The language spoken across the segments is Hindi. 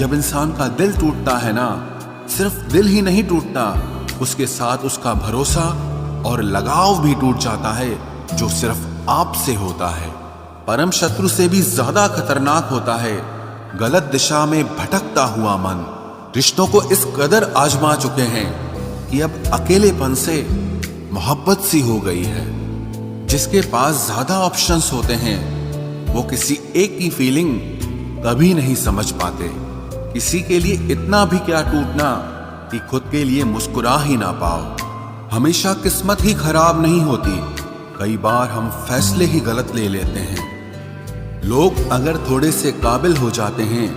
जब इंसान का दिल टूटता है ना, सिर्फ दिल ही नहीं टूटता, उसके साथ उसका भरोसा और लगाव भी टूट जाता है, जो सिर्फ आपसे होता है। परम शत्रु से भी ज्यादा खतरनाक होता है गलत दिशा में भटकता हुआ मन। रिश्तों को इस कदर आजमा चुके हैं कि अब अकेलेपन से मोहब्बत सी हो गई है। जिसके पास ज्यादा ऑप्शंस होते हैं वो किसी एक की फीलिंग कभी नहीं समझ पाते। किसी के लिए इतना भी क्या टूटना कि खुद के लिए मुस्कुरा ही ना पाओ। हमेशा किस्मत ही खराब नहीं होती, कई बार हम फैसले ही गलत ले लेते हैं। लोग अगर थोड़े से काबिल हो जाते हैं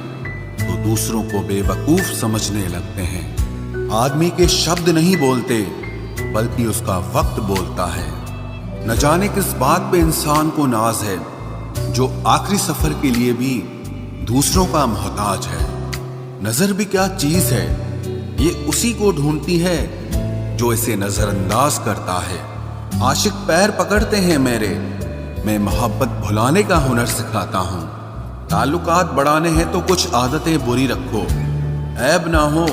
तो दूसरों को बेवकूफ समझने लगते हैं। आदमी के शब्द नहीं बोलते बल्कि उसका वक्त बोलता है। न जाने किस बात पे इंसान को नाज है, जो आखिरी सफर के लिए भी दूसरों का मोहताज है। नजर भी क्या चीज है, ये उसी को ढूंढती है जो इसे नजरअंदाज करता है। आशिक पैर पकड़ते हैं मेरे, मैं मोहब्बत भुलाने का हुनर सिखाता हूँ। ताल्लुकात बढ़ाने हैं तो कुछ आदतें बुरी रखो, ऐब ना हो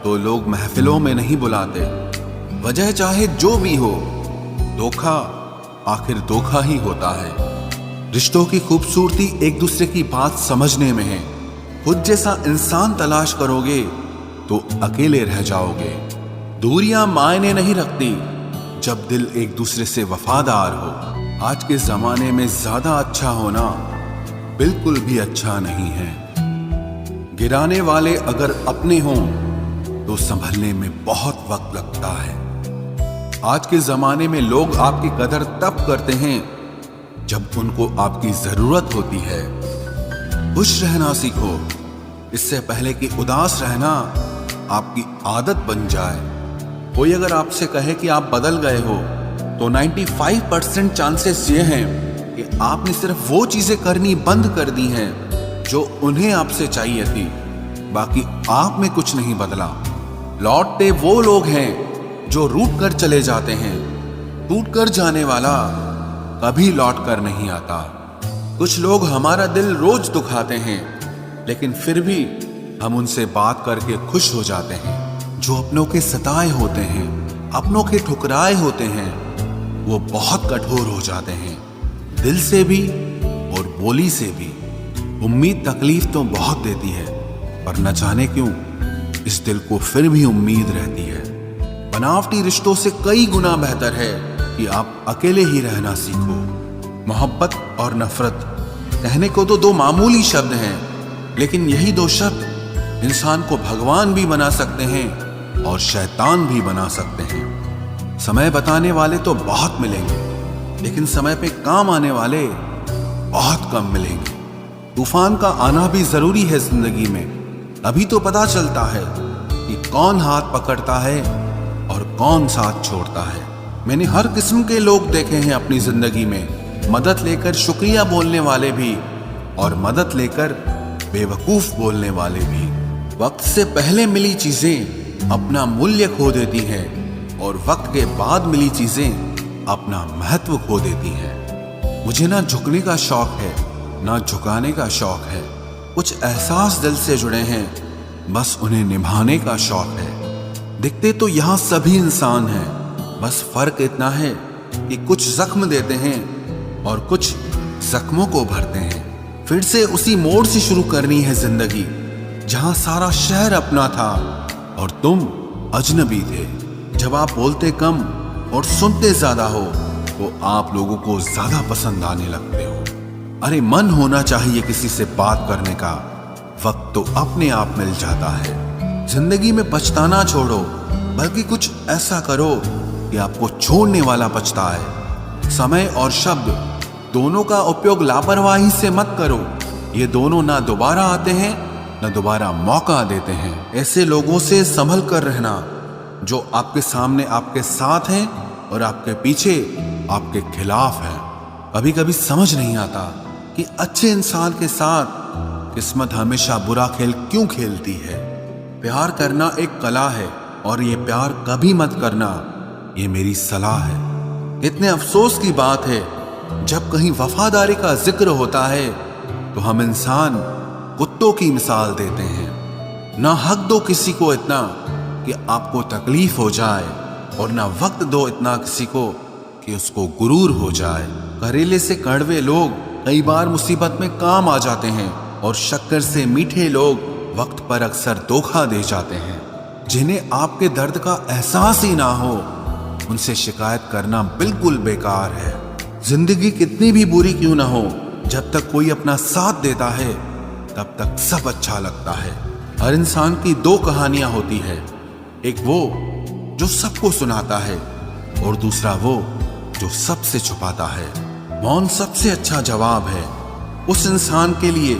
तो लोग महफिलों में नहीं बुलाते। वजह चाहे जो भी हो, धोखा आखिर धोखा ही होता है। रिश्तों की खूबसूरती एक दूसरे की बात समझने में है। खुद जैसा इंसान तलाश करोगे तो अकेले रह जाओगे। दूरियां मायने नहीं रखती जब दिल एक दूसरे से वफादार हो। आज के जमाने में ज्यादा अच्छा होना बिल्कुल भी अच्छा नहीं है। गिराने वाले अगर अपने हों तो संभलने में बहुत वक्त लगता है। आज के जमाने में लोग आपकी कदर तब करते हैं जब उनको आपकी जरूरत होती है। खुश रहना सीखो, इससे पहले कि उदास रहना आपकी आदत बन जाए। कोई अगर आपसे कहे कि आप बदल गए हो तो 95% चांसेस ये हैं कि आपने सिर्फ वो चीजें करनी बंद कर दी हैं जो उन्हें आपसे चाहिए थी। बाकी आप में कुछ नहीं बदला। लौटते वो लोग हैं जो रूठ कर चले जाते हैं। टूट कर जाने वाला कभी लौट कर नहीं आता। कुछ लोग हमारा दिल रोज दुखाते हैं, लेकिन फिर भी हम उनसे बात करके खुश हो जाते हैं। जो अपनों के सताए होते हैं, अपनों के ठुकराए होते हैं, वो बहुत कठोर हो जाते हैं, दिल से भी और बोली से भी। उम्मीद तकलीफ तो बहुत देती है, पर न जाने क्यों इस दिल को फिर भी उम्मीद रहती है। बनावटी रिश्तों से कई गुना बेहतर है कि आप अकेले ही रहना सीखो। मोहब्बत और नफरत कहने को तो दो मामूली शब्द हैं, लेकिन यही दो शब्द इंसान को भगवान भी बना सकते हैं और शैतान भी बना सकते हैं। समय बताने वाले तो बहुत मिलेंगे, लेकिन समय पे काम आने वाले बहुत कम मिलेंगे। तूफान का आना भी जरूरी है जिंदगी में, अभी तो पता चलता है कि कौन हाथ पकड़ता है और कौन साथ छोड़ता है। मैंने हर किस्म के लोग देखे हैं अपनी जिंदगी में, मदद लेकर शुक्रिया बोलने वाले भी और मदद लेकर बेवकूफ बोलने वाले भी। वक्त से पहले मिली चीजें अपना मूल्य खो देती हैं और वक्त के बाद मिली चीजें अपना महत्व खो देती हैं। मुझे ना झुकने का शौक है ना झुकाने का शौक है। कुछ एहसास दिल से जुड़े हैं, बस उन्हें निभाने का शौक है। दिखते तो यहाँ सभी इंसान हैं, बस फर्क इतना है कि कुछ जख्म देते हैं और कुछ जख्मों को भरते हैं। फिर से उसी मोड़ से शुरू करनी है जिंदगी, जहां सारा शहर अपना था और तुम अजनबी थे। जब आप बोलते कम और सुनते ज्यादा हो तो आप लोगों को ज्यादा पसंद आने लगते हो। अरे मन होना चाहिए किसी से बात करने का, वक्त तो अपने आप मिल जाता है। जिंदगी में पछताना छोड़ो, बल्कि कुछ ऐसा करो कि आपको छोड़ने वाला पछताए। समय और शब्द दोनों का उपयोग लापरवाही से मत करो, ये दोनों ना दोबारा आते हैं न दोबारा मौका देते हैं। ऐसे लोगों से संभल कर रहना जो आपके सामने आपके साथ हैं और आपके पीछे आपके खिलाफ हैं। कभी कभी समझ नहीं आता कि अच्छे इंसान के साथ किस्मत हमेशा बुरा खेल क्यों खेलती है। प्यार करना एक कला है और ये प्यार कभी मत करना, ये मेरी सलाह है। इतने अफसोस की बात है, जब कहीं वफादारी का जिक्र होता है तो हम इंसान कुत्तों की मिसाल देते हैं। ना हक दो किसी को इतना कि आपको तकलीफ हो जाए, और ना वक्त दो इतना किसी को कि उसको गुरूर हो जाए। करेले से कड़वे लोग कई बार मुसीबत में काम आ जाते हैं, और शक्कर से मीठे लोग वक्त पर अक्सर धोखा दे जाते हैं। जिन्हें आपके दर्द का एहसास ही ना हो, उनसे शिकायत करना बिल्कुल बेकार है। जिंदगी कितनी भी बुरी क्यों ना हो, जब तक कोई अपना साथ देता है तब तक सब अच्छा लगता है। हर इंसान की दो कहानियां होती है, एक वो जो सबको सुनाता है, और दूसरा वो जो सबसे छुपाता है। मौन सबसे अच्छा जवाब है उस इंसान के लिए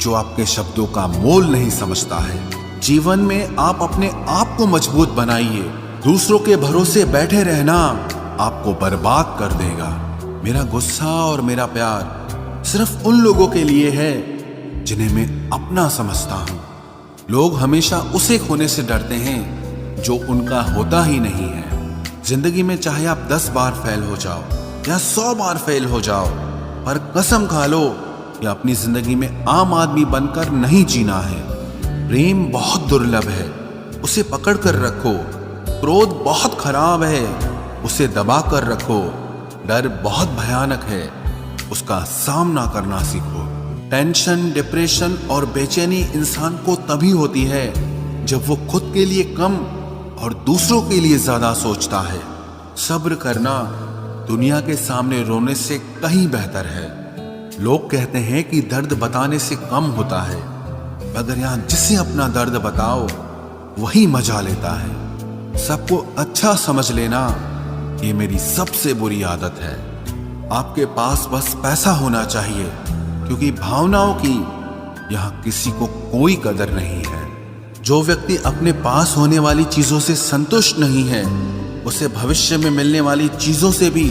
जो आपके शब्दों का मोल नहीं समझता है। जीवन में आप अपने आप को मजबूत बनाइए। दूसरों के भरोसे बैठे रहना आपको बर्बाद कर देगा। मेरा गुस्सा और मेरा प्यार सिर्फ उन लोगों के लिए है जिन्हें मैं अपना समझता हूं। लोग हमेशा उसे खोने से डरते हैं जो उनका होता ही नहीं है। जिंदगी में चाहे आप 10 बार फेल हो जाओ या 100 बार फेल हो जाओ, पर कसम खा लो कि अपनी जिंदगी में आम आदमी बनकर नहीं जीना है। प्रेम बहुत दुर्लभ है, उसे पकड़ कर रखो। क्रोध बहुत खराब है, उसे दबा कर रखो। डर बहुत भयानक है, उसका सामना करना सीखो। टेंशन, डिप्रेशन और बेचैनी इंसान को तभी होती है जब वो खुद के लिए कम और दूसरों के लिए ज्यादा सोचता है। सब्र करना दुनिया के सामने रोने से कहीं बेहतर है। लोग कहते हैं कि दर्द बताने से कम होता है, मगर यहां जिसे अपना दर्द बताओ वही मजा लेता है। सबको अच्छा समझ लेना ये मेरी सबसे बुरी आदत है। आपके पास बस पैसा होना चाहिए, क्योंकि भावनाओं की यहां किसी को कोई कदर नहीं है। जो व्यक्ति अपने पास होने वाली चीजों से संतुष्ट नहीं है, उसे भविष्य में मिलने वाली चीजों से भी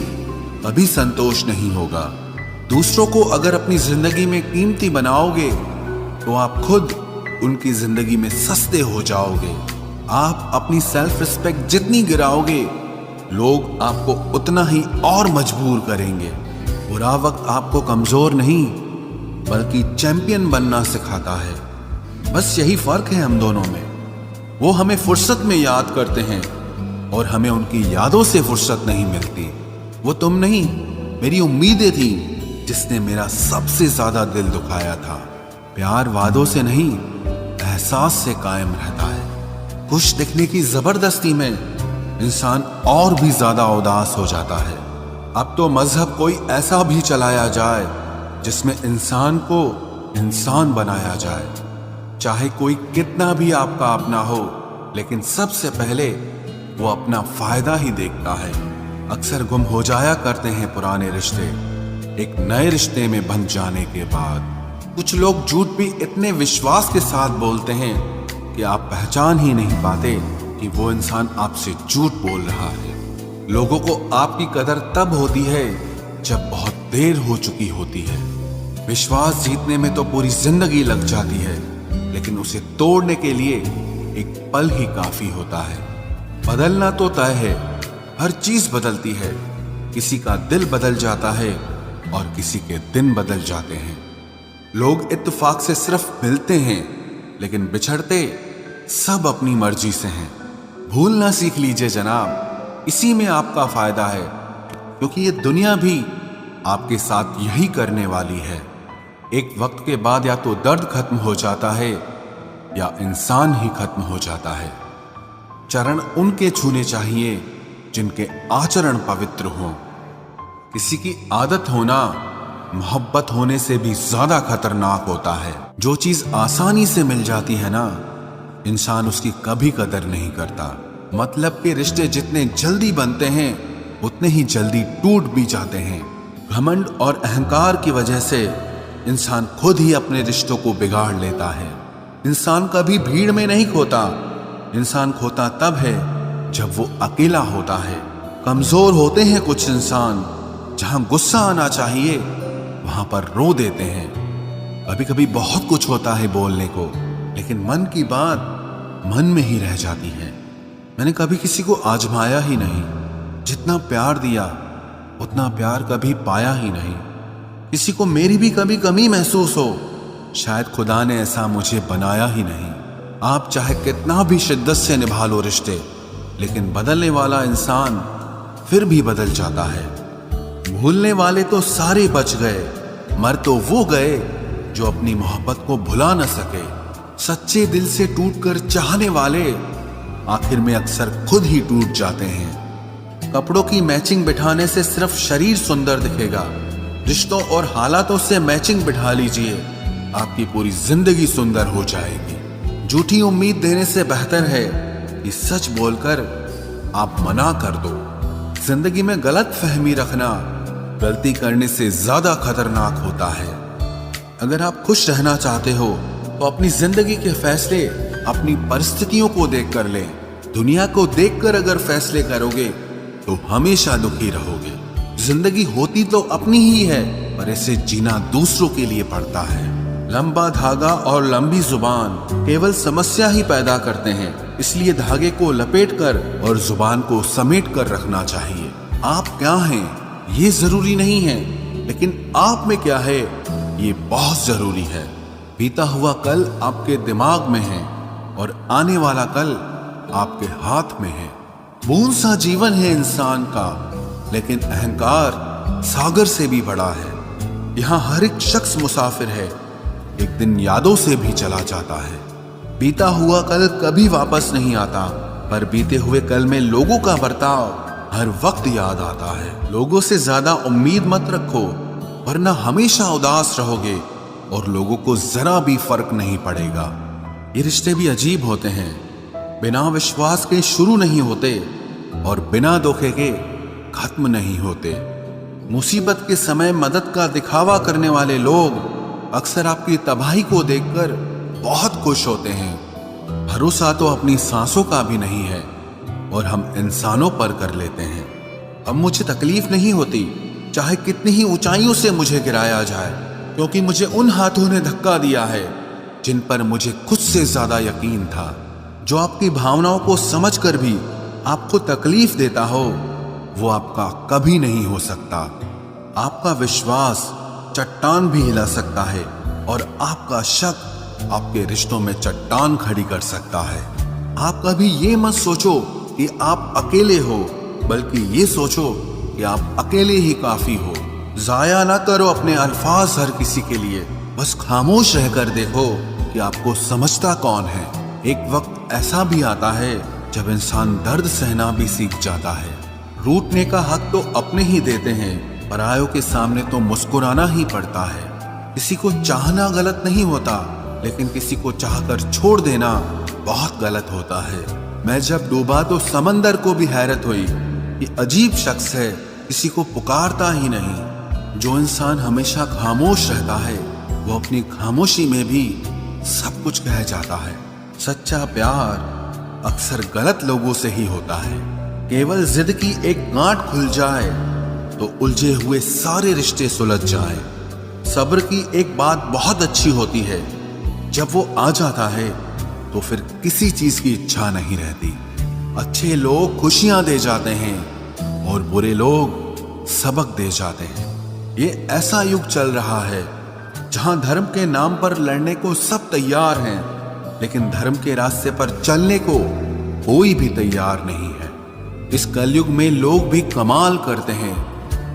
कभी संतोष नहीं होगा। दूसरों को अगर अपनी जिंदगी में कीमती बनाओगे तो आप खुद उनकी जिंदगी में सस्ते हो जाओगे। आप अपनी सेल्फ रिस्पेक्ट जितनी गिराओगे, लोग आपको उतना ही और मजबूर करेंगे। बुरा वक्त आपको कमजोर नहीं बल्कि चैंपियन बनना सिखाता है। बस यही फर्क है हम दोनों में। वो हमें फुर्सत में याद करते हैं और हमें उनकी यादों से फुर्सत नहीं मिलती। वो तुम नहीं, मेरी उम्मीदें थी जिसने मेरा सबसे ज्यादा दिल दुखाया था। प्यार वादों से नहीं, एहसास से कायम रहता है। खुश दिखने की जबरदस्ती में इंसान और भी ज्यादा उदास हो जाता है। अब तो मजहब कोई ऐसा भी चलाया जाए जिसमें इंसान को इंसान बनाया जाए। चाहे कोई कितना भी आपका अपना हो, लेकिन सबसे पहले वो अपना फायदा ही देखता है। अक्सर गुम हो जाया करते हैं पुराने रिश्ते एक नए रिश्ते में बन जाने के बाद। कुछ लोग झूठ भी इतने विश्वास के साथ बोलते हैं कि आप पहचान ही नहीं पाते कि वो इंसान आपसे झूठ बोल रहा है। लोगों को आपकी कदर तब होती है जब बहुत देर हो चुकी होती है। विश्वास जीतने में तो पूरी जिंदगी लग जाती है, लेकिन उसे तोड़ने के लिए एक पल ही काफी होता है। बदलना तो तय है, हर चीज बदलती है। किसी का दिल बदल जाता है और किसी के दिन बदल जाते हैं। लोग इत्तेफाक से सिर्फ मिलते हैं, लेकिन बिछड़ते सब अपनी मर्जी से हैं। भूलना सीख लीजिए जनाब, इसी में आपका फायदा है, क्योंकि ये दुनिया भी आपके साथ यही करने वाली है। एक वक्त के बाद या तो दर्द खत्म हो जाता है या इंसान ही खत्म हो जाता है। चरण उनके छूने चाहिए जिनके आचरण पवित्र हों। किसी की आदत होना मोहब्बत होने से भी ज्यादा खतरनाक होता है। जो चीज आसानी से मिल जाती है ना, इंसान उसकी कभी कदर नहीं करता। मतलब के रिश्ते जितने जल्दी बनते हैं उतने ही जल्दी टूट भी जाते हैं। घमंड और अहंकार की वजह से इंसान खुद ही अपने रिश्तों को बिगाड़ लेता है। इंसान कभी भीड़ में नहीं खोता, इंसान खोता तब है जब वो अकेला होता है। कमजोर होते हैं कुछ इंसान, जहां गुस्सा आना चाहिए वहां पर रो देते हैं। कभी कभी बहुत कुछ होता है बोलने को, लेकिन मन की बात मन में ही रह जाती है। मैंने कभी किसी को आजमाया ही नहीं। जितना प्यार दिया उतना प्यार कभी पाया ही नहीं। किसी को मेरी भी कभी कमी महसूस हो, शायद खुदा ने ऐसा मुझे बनाया ही नहीं। आप चाहे कितना भी शिद्दत से निभा लो रिश्ते, लेकिन बदलने वाला इंसान फिर भी बदल जाता है। भूलने वाले तो सारे बच गए, मर तो वो गए जो अपनी मोहब्बत को भुला न सके। सच्चे दिल से टूटकर चाहने वाले आखिर में अक्सर खुद ही टूट जाते हैं। कपड़ों की मैचिंग बिठाने से सिर्फ शरीर सुंदर दिखेगा, रिश्तों और हालातों से मैचिंग बिठा लीजिए, आपकी पूरी जिंदगी सुंदर हो जाएगी। झूठी उम्मीद देने से बेहतर है कि सच बोलकर आप मना कर दो। जिंदगी में गलत फहमी रखना गलती करने से ज्यादा खतरनाक होता है। अगर आप खुश रहना चाहते हो तो अपनी जिंदगी के फैसले अपनी परिस्थितियों को देखकर लें। दुनिया को देखकर अगर फैसले करोगे तो हमेशा दुखी रहोगे। जिंदगी होती तो अपनी ही है, पर इसे जीना दूसरों के लिए पड़ता है। लंबा धागा और लंबी जुबान केवल समस्या ही पैदा करते हैं, इसलिए धागे को लपेटकर और जुबान को समेट कर रखना चाहिए। आप क्या हैं ये जरूरी नहीं है, लेकिन आप में क्या है ये बहुत जरूरी है। बीता हुआ कल आपके दिमाग में है और आने वाला कल आपके हाथ में है। बूंद सा जीवन है इंसान का, लेकिन अहंकार सागर से भी बड़ा है। यहाँ हर एक शख्स मुसाफिर है, एक दिन यादों से भी चला जाता है। बीता हुआ कल कभी वापस नहीं आता, पर बीते हुए कल में लोगों का बर्ताव हर वक्त याद आता है। लोगों से ज्यादा उम्मीद मत रखो, वरना हमेशा उदास रहोगे और लोगों को जरा भी फर्क नहीं पड़ेगा। ये रिश्ते भी अजीब होते हैं, बिना विश्वास के शुरू नहीं होते और बिना धोखे के खत्म नहीं होते। मुसीबत के समय मदद का दिखावा करने वाले लोग अक्सर आपकी तबाही को देखकर बहुत खुश होते हैं। भरोसा तो अपनी सांसों का भी नहीं है और हम इंसानों पर कर लेते हैं। अब मुझे तकलीफ नहीं होती, चाहे कितनी ही ऊंचाइयों से मुझे गिराया जाए, क्योंकि मुझे उन हाथों ने धक्का दिया है जिन पर मुझे खुद से ज्यादा यकीन था। जो आपकी भावनाओं को समझकर भी आपको तकलीफ देता हो, वो आपका कभी नहीं हो सकता। आपका विश्वास चट्टान भी हिला सकता है और आपका शक आपके रिश्तों में चट्टान खड़ी कर सकता है। आप कभी ये मत सोचो कि आप अकेले हो, बल्कि ये सोचो कि आप अकेले ही काफी हो। जाया ना करो अपने अल्फाज हर किसी के लिए, बस खामोश रहकर देखो कि आपको समझता कौन है। एक वक्त ऐसा भी आता है जब इंसान दर्द सहना भी सीख जाता है। रूठने का हक तो अपने ही देते हैं, परायों के सामने तो मुस्कुराना ही पड़ता है। किसी को चाहना गलत नहीं होता, लेकिन किसी को चाहकर छोड़ देना बहुत गलत होता है। मैं जब डूबा तो समंदर को भी हैरत हुई कि अजीब शख्स है, किसी को पुकारता ही नहीं। जो इंसान हमेशा खामोश रहता है, वो अपनी खामोशी में भी सब कुछ कह जाता है। सच्चा प्यार अक्सर गलत लोगों से ही होता है। केवल जिद की एक गांठ खुल जाए तो उलझे हुए सारे रिश्ते सुलझ जाए। सब्र की एक बात बहुत अच्छी होती है, जब वो आ जाता है तो फिर किसी चीज की इच्छा नहीं रहती। अच्छे लोग खुशियां दे जाते हैं और बुरे लोग सबक दे जाते हैं। ये ऐसा युग चल रहा है जहां धर्म के नाम पर लड़ने को सब तैयार हैं, लेकिन धर्म के रास्ते पर चलने को कोई भी तैयार नहीं है। इस कलयुग में लोग भी कमाल करते हैं,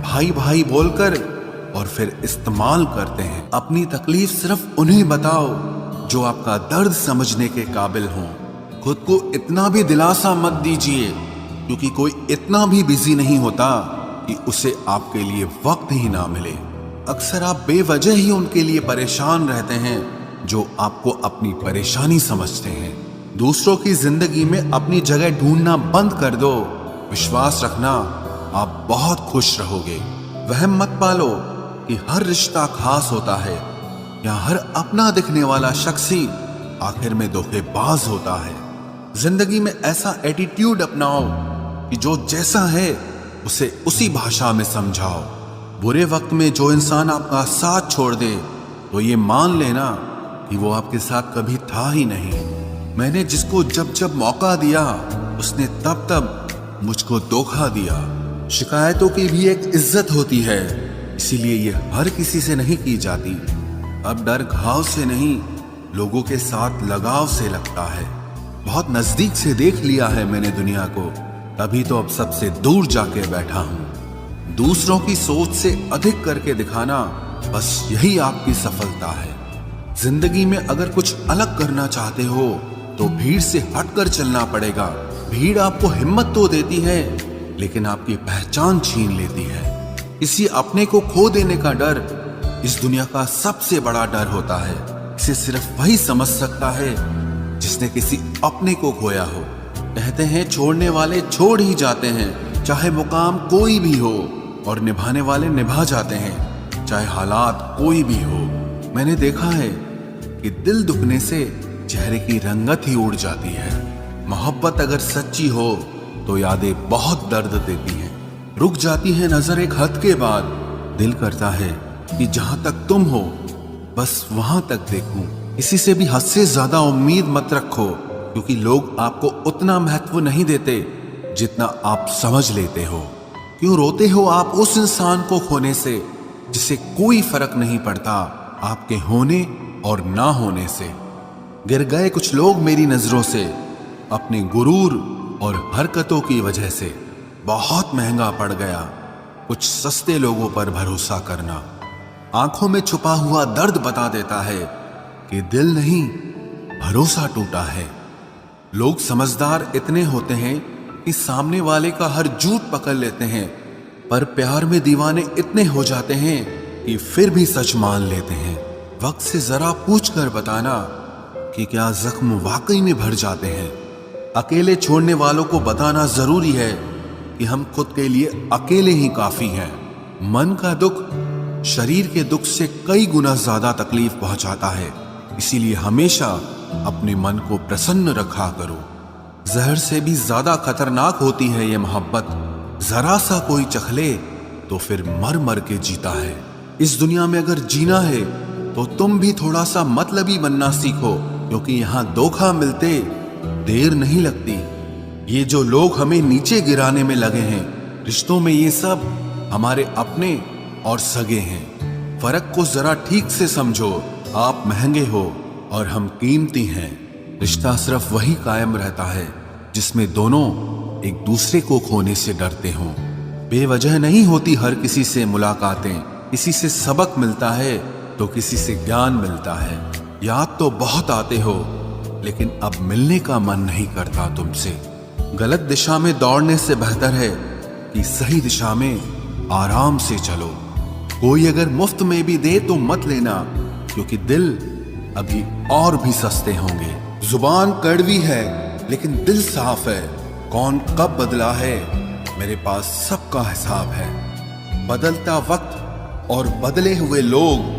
भाई भाई बोलकर और फिर इस्तेमाल करते हैं। अपनी तकलीफ सिर्फ उन्हें बताओ जो आपका दर्द समझने के काबिल हों। खुद को इतना भी दिलासा मत दीजिए, क्योंकि कोई इतना भी बिजी नहीं होता कि उसे आपके लिए वक्त ही ना मिले। अक्सर आप बेवजह ही उनके लिए परेशान रहते हैं जो आपको अपनी परेशानी समझते हैं। दूसरों की जिंदगी में अपनी जगह ढूंढना बंद कर दो। विश्वास रखना, आप बहुत खुश रहोगे। वहम मत पालो कि हर रिश्ता खास होता है या हर अपना दिखने वाला शख्स ही आखिर में धोखेबाज होता है। जिंदगी में ऐसा एटीट्यूड अपनाओ कि जो जैसा है उसे उसी भाषा में समझाओ। बुरे वक्त में जो इंसान आपका साथ छोड़ दे तो ये मान लेना कि वो आपके साथ कभी था ही नहीं। मैंने जिसको जब जब मौका दिया, उसने तब तब मुझको धोखा दिया। शिकायतों की भी एक इज्जत होती है, इसीलिए ये हर किसी से नहीं की जाती। अब डर घाव से नहीं, लोगों के साथ लगाव से लगता है। बहुत नजदीक से देख लिया है मैंने दुनिया को, तभी तो अब सबसे दूर जाके बैठा हूं। दूसरों की सोच से अधिक करके दिखाना, बस यही आपकी सफलता है। जिंदगी में अगर कुछ अलग करना चाहते हो तो भीड़ से हटकर चलना पड़ेगा। भीड़ आपको हिम्मत तो देती है, लेकिन आपकी पहचान छीन लेती है। किसी अपने को खो देने का डर इस दुनिया का सबसे बड़ा डर होता है। इसे सिर्फ वही समझ सकता है जिसने किसी अपने को खोया हो। कहते हैं छोड़ने वाले छोड़ ही जाते हैं, चाहे मुकाम कोई भी हो, और निभाने वाले निभा जाते हैं, चाहे हालात कोई भी हो। मैंने देखा है कि दिल दुखने से चेहरे की रंगत ही उड़ जाती है। मोहब्बत अगर सच्ची हो तो यादें बहुत दर्द देती हैं। रुक जाती है नजर एक हद के बाद। दिल करता है कि जहां तक तुम हो बस वहां तक देखूं। किसी से भी हद से ज्यादा उम्मीद मत रखो, क्योंकि लोग आपको उतना महत्व नहीं देते जितना आप समझ लेते हो। क्यों रोते हो आप उस इंसान को खोने से जिसे कोई फर्क नहीं पड़ता आपके होने और ना होने से। गिर गए कुछ लोग मेरी नजरों से अपने गुरूर और हरकतों की वजह से। बहुत महंगा पड़ गया कुछ सस्ते लोगों पर भरोसा करना। आंखों में छुपा हुआ दर्द बता देता है कि दिल नहीं, भरोसा टूटा है। लोग समझदार इतने होते हैं कि सामने वाले का हर झूठ पकड़ लेते हैं, पर प्यार में दीवाने इतने हो जाते हैं कि फिर भी सच मान लेते हैं। वक्त से जरा पूछ कर बताना कि क्या जख्म वाकई में भर जाते हैं। अकेले छोड़ने वालों को बताना जरूरी है कि हम खुद के लिए अकेले ही काफी हैं। मन का दुख शरीर के दुख से कई गुना ज्यादा तकलीफ पहुंचाता है, इसीलिए हमेशा अपने मन को प्रसन्न रखा करो। जहर से भी ज्यादा खतरनाक होती है ये मोहब्बत। जरा सा कोई चखले तो फिर मर मर के जीता है। इस दुनिया में अगर जीना है तो तुम भी थोड़ा सा मतलबी बनना सीखो, क्योंकि यहां धोखा मिलते देर नहीं लगती। ये जो लोग हमें नीचे गिराने में लगे हैं, रिश्तों में ये सब हमारे अपने और सगे हैं। फर्क को जरा ठीक से समझो। आप महंगे हो और हम कीमती हैं। रिश्ता सिर्फ वही कायम रहता है जिसमें दोनों एक दूसरे को खोने से डरते हों। बेवजह नहीं होती हर किसी से मुलाकातें। किसी से सबक मिलता है तो किसी से ज्ञान मिलता है। याद तो बहुत आते हो, लेकिन अब मिलने का मन नहीं करता तुमसे। गलत दिशा में दौड़ने से बेहतर है कि सही दिशा में आराम से चलो। कोई अगर मुफ्त में भी दे तो मत लेना, क्योंकि दिल अभी और भी सस्ते होंगे। जुबान कड़वी है लेकिन दिल साफ है। कौन कब बदला है मेरे पास सबका हिसाब है। बदलता वक्त और बदले हुए लोग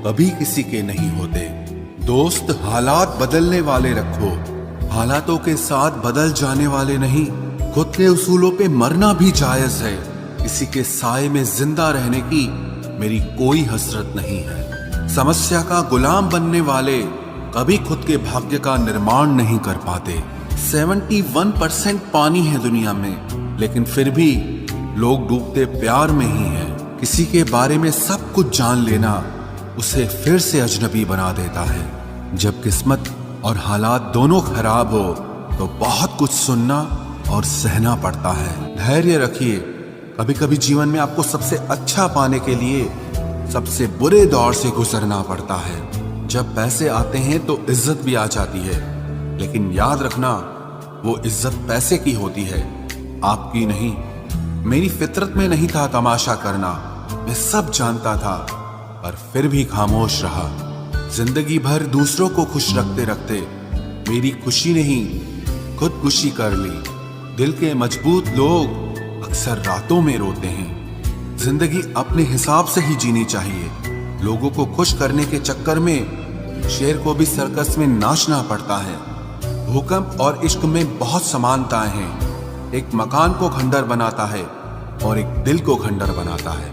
कभी किसी के नहीं होते। दोस्त हालात बदलने वाले रखो, हालातों के साथ बदल जाने वाले नहीं। खुद के उसूलों पे मरना भी जायज है। किसी के साए में जिंदा रहने की मेरी कोई हसरत नहीं है। समस्या का गुलाम बनने वाले कभी खुद के भाग्य का निर्माण नहीं कर पाते। 71% पानी है दुनिया में, लेकिन फिर भी लोग डूबते प्यार में ही हैं। किसी के बारे में सब कुछ जान लेना उसे फिर से अजनबी बना देता है। जब किस्मत और हालात दोनों खराब हो तो बहुत कुछ सुनना और सहना पड़ता है। धैर्य रखिए। कभी कभी जीवन में आपको सबसे अच्छा पाने के लिए सबसे बुरे दौर से गुजरना पड़ता है। जब पैसे आते हैं तो इज्जत भी आ जाती है, लेकिन याद रखना वो इज्जत पैसे की होती है, आपकी नहीं। मेरी फितरत में नहीं था तमाशा करना, मैं सब जानता था, पर फिर भी खामोश रहा। जिंदगी भर दूसरों को खुश रखते रखते मेरी खुशी नहीं खुदकुशी कर ली। दिल के मजबूत लोग अक्सर रातों में रोते हैं। जिंदगी अपने हिसाब से ही जीनी चाहिए। लोगों को खुश करने के चक्कर में शेर को भी सर्कस में नाचना पड़ता है। भूकंप और इश्क में बहुत समानताएं हैं। एक मकान को खंडर बनाता है और एक दिल को खंडर बनाता है।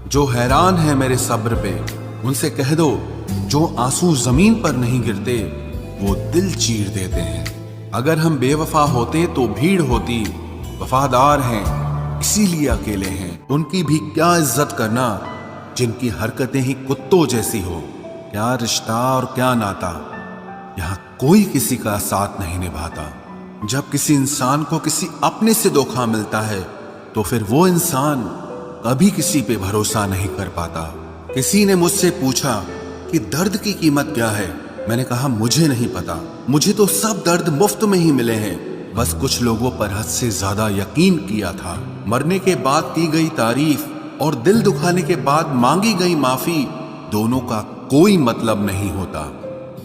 जो हैरान है मेरे सब्र पे, उनसे कह दो जो आंसू जमीन पर नहीं गिरते वो दिल चीर देते हैं। अगर हम बेवफा होते तो भीड़ होती। वफादार हैं इसीलिए अकेले हैं। उनकी भी क्या इज्जत करना जिनकी हरकतें ही कुत्तों जैसी हो। क्या रिश्ता और क्या नाता, यहाँ कोई किसी का साथ नहीं निभाता। जब किसी इंसान को किसी अपने से धोखा मिलता है तो फिर वो इंसान कभी किसी पे भरोसा नहीं कर पाता। किसी ने मुझसे पूछा कि दर्द की कीमत क्या है। मैंने कहा मुझे नहीं पता, मुझे तो सब दर्द मुफ्त में ही मिले हैं। बस कुछ लोगों पर हद से ज्यादा यकीन किया था। मरने के बाद की गई तारीफ और दिल दुखाने के बाद मांगी गई माफी, दोनों का कोई मतलब नहीं होता।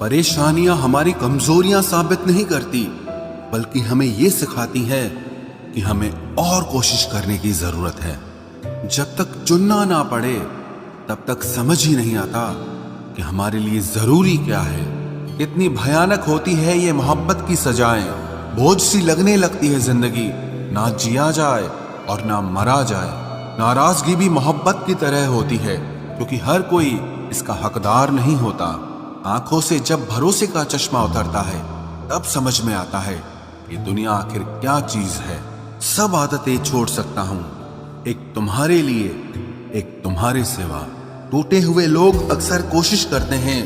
परेशानियां हमारी कमजोरियां साबित नहीं करती, बल्कि हमें ये सिखाती है कि हमें और कोशिश करने की जरूरत है। जब तक चुनना ना पड़े तब तक समझ ही नहीं आता कि हमारे लिए जरूरी क्या है। कितनी भयानक होती है ये मोहब्बत की सजाएं। बोझ सी लगने लगती है जिंदगी, ना जिया जाए और ना मरा जाए। नाराजगी भी मोहब्बत की तरह होती है, क्योंकि हर कोई इसका हकदार नहीं होता। आंखों से जब भरोसे का चश्मा उतरता है तब समझ में आता है कि दुनिया आखिर क्या चीज है। सब आदतें छोड़ सकता हूं, एक तुम्हारे लिए, एक तुम्हारे सिवा। टूटे हुए लोग अक्सर कोशिश करते हैं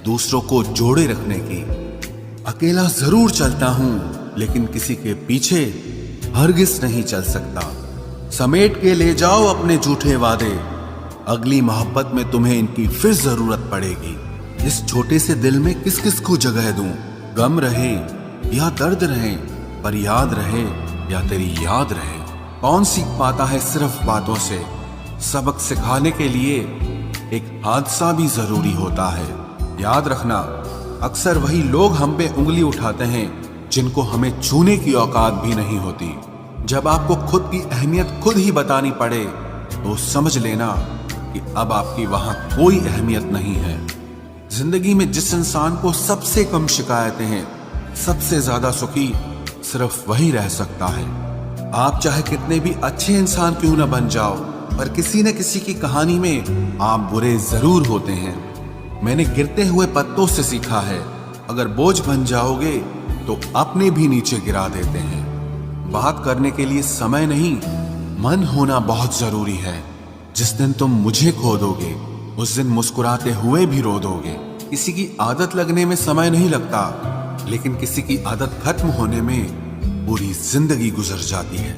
दूसरों को जोड़े रखने की। अकेला जरूर चलता हूं, लेकिन किसी के पीछे हरगिज नहीं चल सकता। समेट के ले जाओ अपने झूठे वादे, अगली मोहब्बत में तुम्हें इनकी फिर जरूरत पड़ेगी। इस छोटे से दिल में किस किस को जगह दूं? गम रहे या दर्द रहे, पर याद रहे या तेरी याद रहे। कौन सीख पाता है सिर्फ बातों से? सबक सिखाने के लिए एक हादसा भी जरूरी होता है। याद रखना, अक्सर वही लोग हम पे उंगली उठाते हैं जिनको हमें छूने की औकात भी नहीं होती। जब आपको खुद की अहमियत खुद ही बतानी पड़े तो समझ लेना कि अब आपकी वहां कोई अहमियत नहीं है। जिंदगी में जिस इंसान को सबसे कम शिकायतें हैं, सबसे ज्यादा सुखी सिर्फ वही रह सकता है। आप चाहे कितने भी अच्छे इंसान क्यों न बन जाओ, पर किसी न किसी की कहानी में आप बुरे जरूर होते हैं। मैंने गिरते हुए पत्तों से सीखा है, अगर बोझ बन जाओगे तो अपने भी नीचे गिरा देते हैं। बात करने के लिए समय नहीं, मन होना बहुत जरूरी है। जिस दिन तुम मुझे खो दोगे उस दिन मुस्कुराते हुए भी रो दोगे। किसी की आदत लगने में समय नहीं लगता, लेकिन किसी की आदत खत्म होने में पूरी जिंदगी गुजर जाती है।